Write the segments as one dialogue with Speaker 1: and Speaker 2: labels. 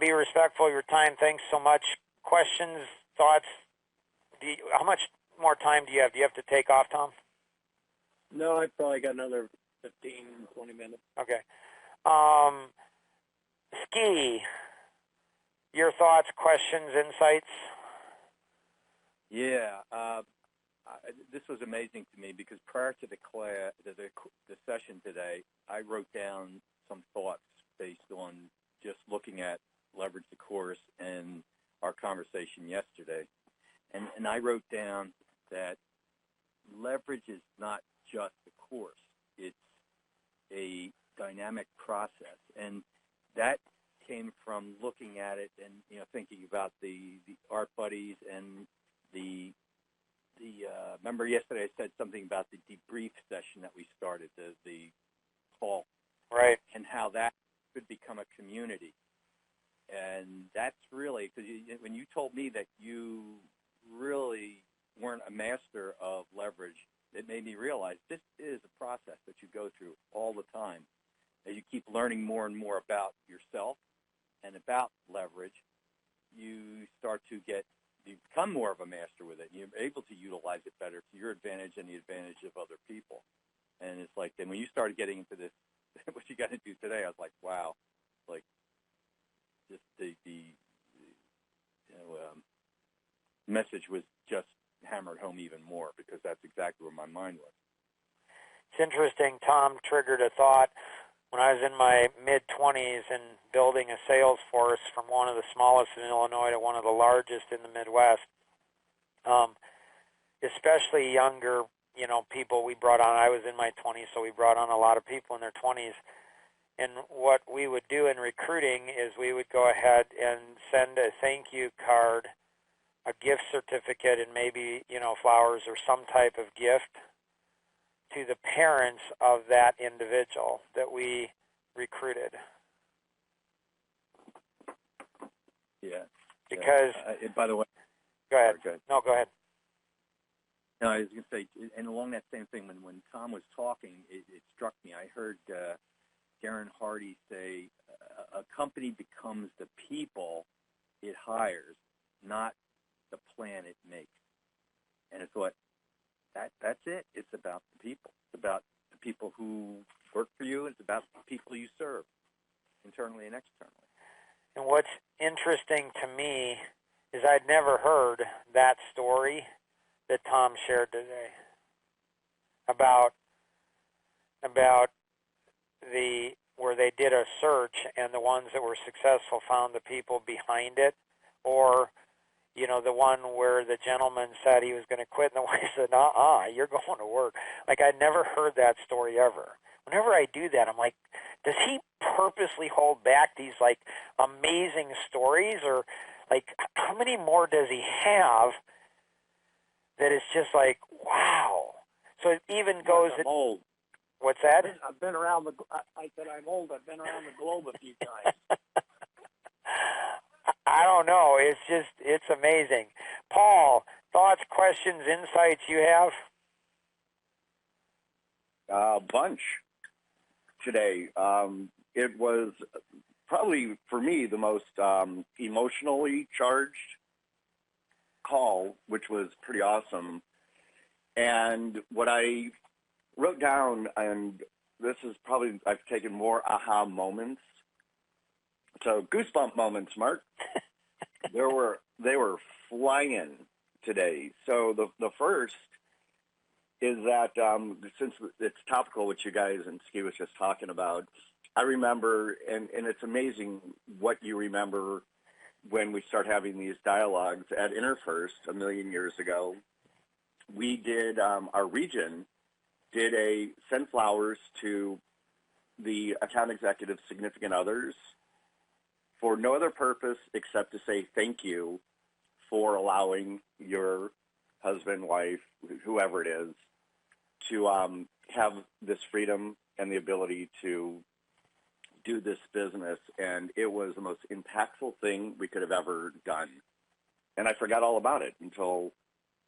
Speaker 1: be respectful of your time. Thanks so much. Questions, thoughts? How much more time do you have? Do you have to take off, Tom?
Speaker 2: No, I probably got another 15, 20 minutes.
Speaker 1: Okay. Ski, your thoughts, questions, insights?
Speaker 3: Yeah, this was amazing to me because prior to the session today, I wrote down some thoughts based on just looking at Leverage the Course and our conversation yesterday. And I wrote down that leverage is not just a course. It's a dynamic process. And that came from looking at it and, thinking about the art buddies and the remember yesterday I said something about the debrief session that we started, the call.
Speaker 1: Right.
Speaker 3: And how that could become a community. And that's really, because when you told me that you really weren't a master of leverage, it made me realize this is a process that you go through all the time. As you keep learning more and more about yourself and about leverage, you become more of a master with it. You're able to utilize it better to your advantage and the advantage of other people. And it's like, then when you started getting into this, what you got to do today, I was like, wow, like just the message was just hammered home even more because that's exactly where my mind was.
Speaker 1: It's interesting. Tom triggered a thought when I was in my mid-20s and building a sales force from one of the smallest in Illinois to one of the largest in the Midwest. Especially younger, people we brought on. I was in my 20s, so we brought on a lot of people in their 20s. And what we would do in recruiting is we would go ahead and send a thank you card, a gift certificate, and maybe, flowers or some type of gift to the parents of that individual that we recruited.
Speaker 3: Yeah.
Speaker 1: Because,
Speaker 3: by the way,
Speaker 1: go ahead.
Speaker 3: Sorry,
Speaker 1: No, go ahead.
Speaker 3: No, I was going to say, and along that same thing, when Tom was talking, it struck me. I heard Darren Hardy say, a company becomes the people it hires, not the plan it makes. And I thought, that's it. It's about the people. It's about the people who work for you. It's about the people you serve, internally and externally.
Speaker 1: And what's interesting to me is I'd never heard that story that Tom shared today about where they did a search and the ones that were successful found the people behind it, or the one where the gentleman said he was going to quit and the wife said, you're going to work. Like, I'd never heard that story ever. Whenever I do that, I'm like, does he purposely hold back these, like, amazing stories? Or, like, how many more does he have that is just like, wow? So it even goes...
Speaker 2: I'm old.
Speaker 1: What's that?
Speaker 2: I've been around I said I'm old. I've been around the globe a few times.
Speaker 1: I don't know. It's amazing. Paul, thoughts, questions, insights you have?
Speaker 4: A bunch today. It was probably, for me, the most emotionally charged call, which was pretty awesome. And what I wrote down, and this is probably, I've taken more aha moments. So goosebump moments, Mark. They were flying today. So the first is that since it's topical, which you guys and Ski was just talking about, I remember, and it's amazing what you remember when we start having these dialogues at InterFirst a million years ago. We did, our region did a send flowers to the account executive's significant others for no other purpose except to say thank you for allowing your husband, wife, whoever it is, to have this freedom and the ability to do this business. And it was the most impactful thing we could have ever done. And I forgot all about it until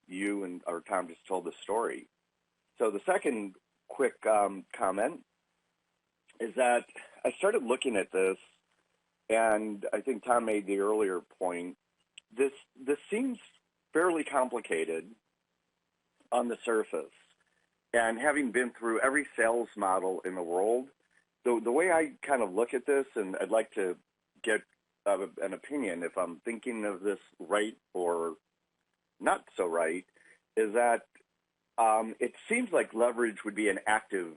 Speaker 4: you and or Tom just told the story. So the second quick comment is that I started looking at this and I think Tom made the earlier point, this seems fairly complicated on the surface. And having been through every sales model in the world, the way I kind of look at this, and I'd like to get an opinion if I'm thinking of this right or not so right, is that it seems like leverage would be an active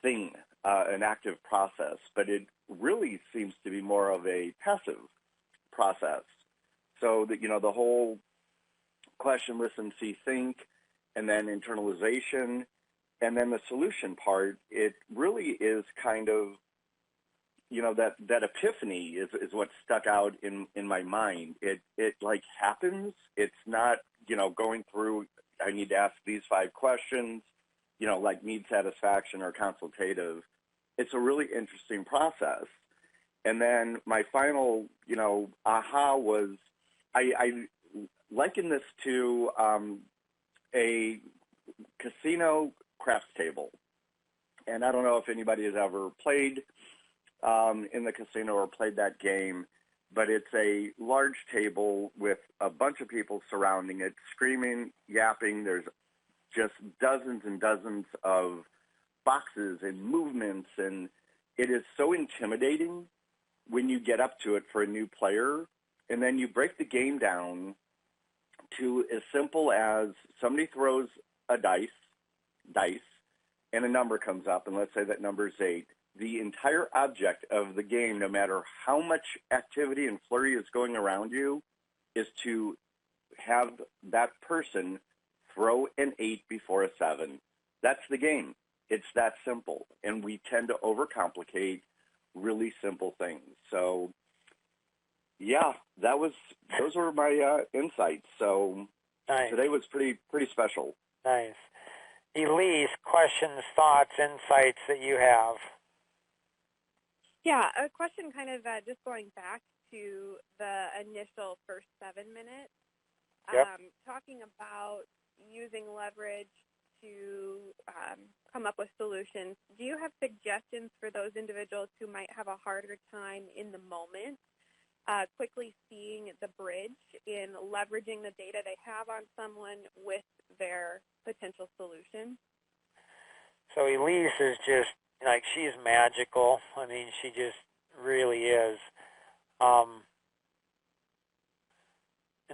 Speaker 4: thing, an active process, but it really seems to be more of a passive process. So that, the whole question, listen, see, think, and then internalization, and then the solution part, it really is kind of, that epiphany is what stuck out in my mind. It like happens. It's not, going through, I need to ask these 5 questions, like need satisfaction or consultative. It's a really interesting process. And then my final, aha was, I liken this to a casino craps table. And I don't know if anybody has ever played in the casino or played that game, but it's a large table with a bunch of people surrounding it, screaming, yapping. There's just dozens and dozens of boxes and movements, and it is so intimidating when you get up to it for a new player. And then you break the game down to as simple as somebody throws a dice, and a number comes up, and let's say that number is 8. The entire object of the game, no matter how much activity and flurry is going around you, is to have that person throw an 8 before a 7. That's the game. It's that simple. And we tend to overcomplicate really simple things. So, yeah, those were my insights. So
Speaker 1: Nice.
Speaker 4: Today was pretty special.
Speaker 1: Nice. Elise, questions, thoughts, insights that you have?
Speaker 5: Yeah, a question kind of just going back to the initial first 7 minutes,
Speaker 1: Yep.
Speaker 5: talking about using leverage to come up with solutions. Do you have suggestions for those individuals who might have a harder time in the moment, quickly seeing the bridge in leveraging the data they have on someone with their potential solution?
Speaker 1: So Elise is just, she's magical. I mean, she just really is. And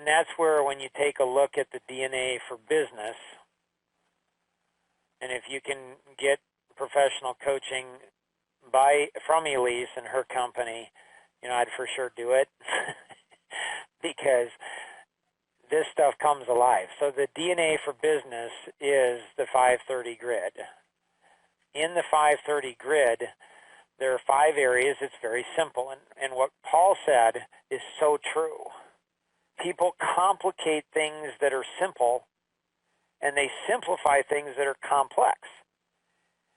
Speaker 1: that's where when you take a look at the DNA for business, and if you can get professional coaching from Elise and her company, I'd for sure do it because this stuff comes alive. So the DNA for business is the 530 grid. In the 530 grid, there are 5 areas. It's very simple. And what Paul said is so true. People complicate things that are simple, and they simplify things that are complex.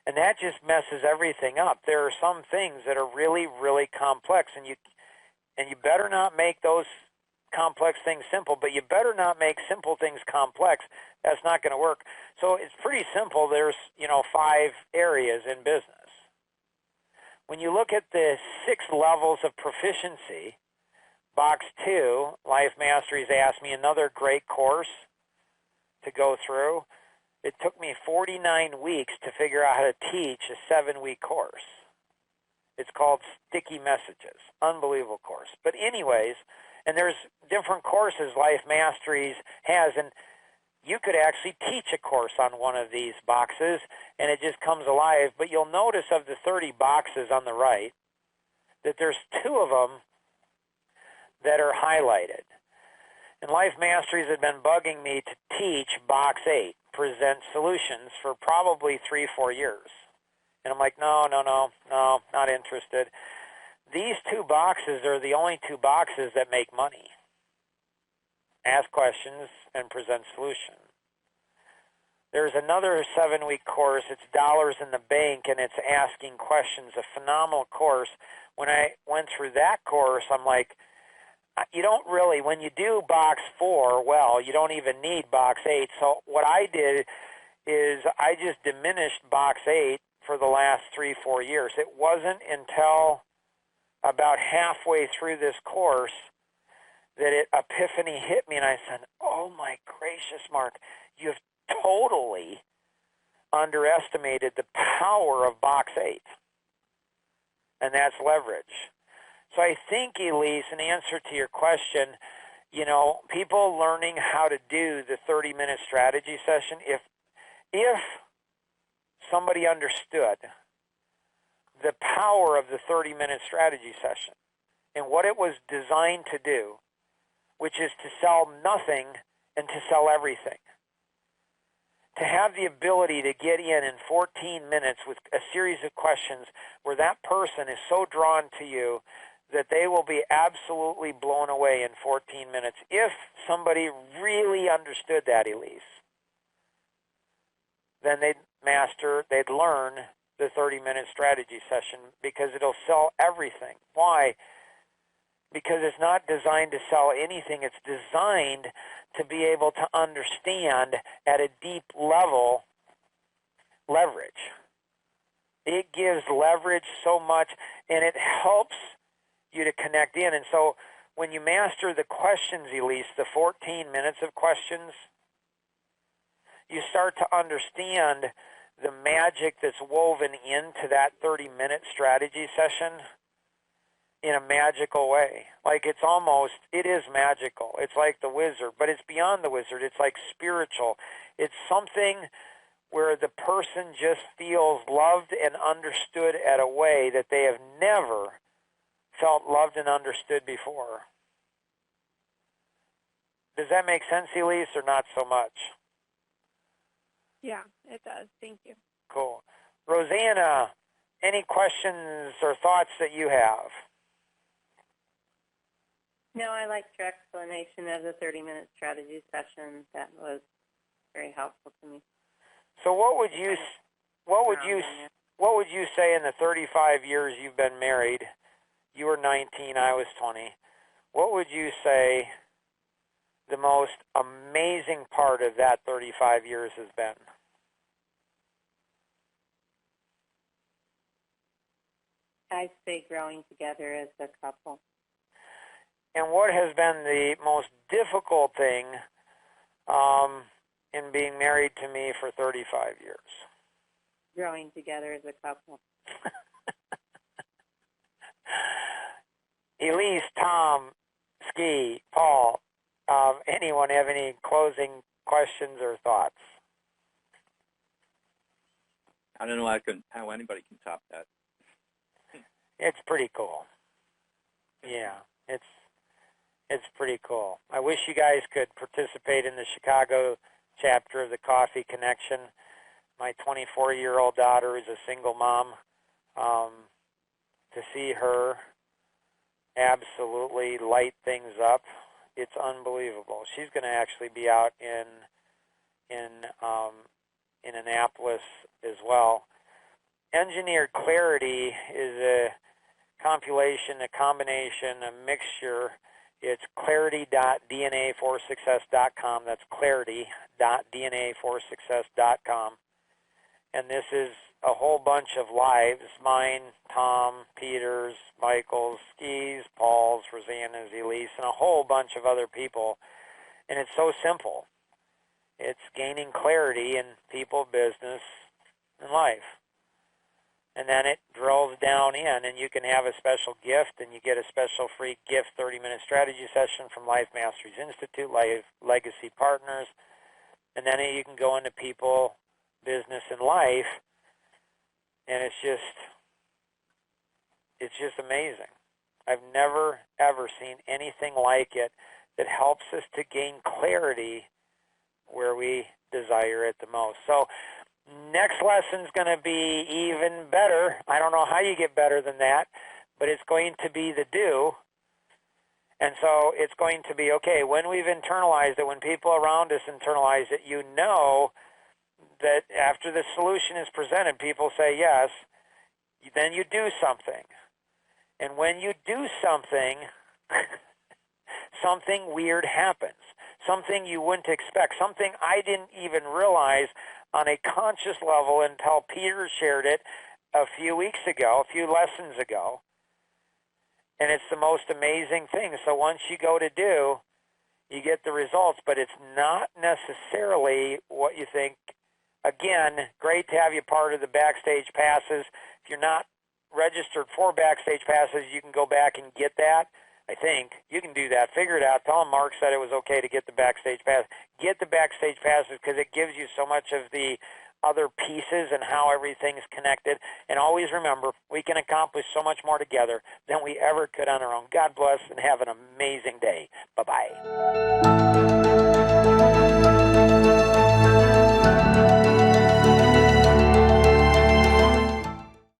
Speaker 1: And that just messes everything up. There are some things that are really, really complex, and you better not make those complex things simple, but you better not make simple things complex. That's not going to work. So it's pretty simple. There's, 5 areas in business. When you look at the 6 levels of proficiency, Box 2, Life Masteries asked me another great course to go through. It took me 49 weeks to figure out how to teach a 7-week course. It's called Sticky Messages. Unbelievable course. But anyways, and there's different courses Life Masteries has, and you could actually teach a course on one of these boxes, and it just comes alive. But you'll notice of the 30 boxes on the right that there's 2 of them that are highlighted. And Life Masteries had been bugging me to teach Box 8, Present Solutions, for probably 3-4 years. And I'm like, no, not interested. These 2 boxes are the only 2 boxes that make money. Ask questions and present solution. There's another 7-week course. It's Dollars in the Bank, and it's asking questions, a phenomenal course. When I went through that course, I'm like, you don't really, when you do Box 4, well, you don't even need Box 8. So what I did is I just diminished Box 8 for the last 3-4 years. It wasn't until about halfway through this course that epiphany hit me, and I said, oh my gracious, Mark, you've totally underestimated the power of box 8, and that's leverage. So I think, Elise, in answer to your question, people learning how to do the 30-minute strategy session, if somebody understood the power of the 30-minute strategy session and what it was designed to do, which is to sell nothing and to sell everything. To have the ability to get in 14 minutes with a series of questions where that person is so drawn to you that they will be absolutely blown away in 14 minutes. If somebody really understood that, Elise, then they'd learn the 30-minute strategy session because it'll sell everything. Why? Because it's not designed to sell anything. It's designed to be able to understand at a deep level leverage. It gives leverage so much, and it helps you to connect in. And so when you master the questions, Elise, the 14 minutes of questions, you start to understand the magic that's woven into that 30-minute strategy session in a magical way. Like it is magical. It's like the wizard, but it's beyond the wizard. It's like spiritual. It's something where the person just feels loved and understood at a way that they have never felt loved and understood before. Does that make sense, Elise, or not so much?
Speaker 5: Yeah, it does. Thank you.
Speaker 1: Cool. Rosanna, any questions or thoughts that you have?
Speaker 6: No, I liked your explanation of the 30-minute strategy session. That was very helpful to me.
Speaker 1: So what would you say in the 35 years you've been married? You were 19, I was 20. What would you say the most amazing part of that 35 years has been?
Speaker 6: I'd say growing together as a couple.
Speaker 1: And what has been the most difficult thing in being married to me for 35 years?
Speaker 6: Growing together as a couple.
Speaker 1: Elise, Tom, Ski, Paul, anyone have any closing questions or thoughts?
Speaker 3: I don't know how anybody can top that.
Speaker 1: It's pretty cool. Yeah, it's pretty cool. I wish you guys could participate in the Chicago chapter of the Coffee Connection. My 24-year-old daughter is a single mom. To see her absolutely light things up, it's unbelievable. She's going to actually be out in Annapolis as well. Engineered Clarity is a compilation, a combination, a mixture. It's clarity.dnaforsuccess.com. That's clarity.dnaforsuccess.com. And this is a whole bunch of lives, mine, Tom, Peter's, Michael's, Ski's, Paul's, Rosanna's, Elise, and a whole bunch of other people. And it's so simple. It's gaining clarity in people, business, and life. And then it drills down in, and you can have a special gift, and you get a special free gift 30-minute strategy session from Life Masteries Institute, Life Legacy Partners. And then you can go into people, business, and life, and it's just amazing. I've never, ever seen anything like it that helps us to gain clarity where we desire it the most. So next lesson's going to be even better. I don't know how you get better than that, but it's going to be the do. And so it's going to be, okay, when we've internalized it, when people around us internalize it, you know that after the solution is presented, people say yes, then you do something. And when you do something, something weird happens. Something you wouldn't expect. Something I didn't even realize on a conscious level until Peter shared it a few weeks ago, a few lessons ago. And it's the most amazing thing. So once you go to do, you get the results, but it's not necessarily what you think. Again, great to have you part of the Backstage Passes. If you're not registered for Backstage Passes, you can go back and get that. I think you can do that. Figure it out. Tell them Mark said it was okay to get the Backstage Pass. Get the Backstage Passes because it gives you so much of the other pieces and how everything's connected. And always remember, we can accomplish so much more together than we ever could on our own. God bless and have an amazing day. Bye-bye.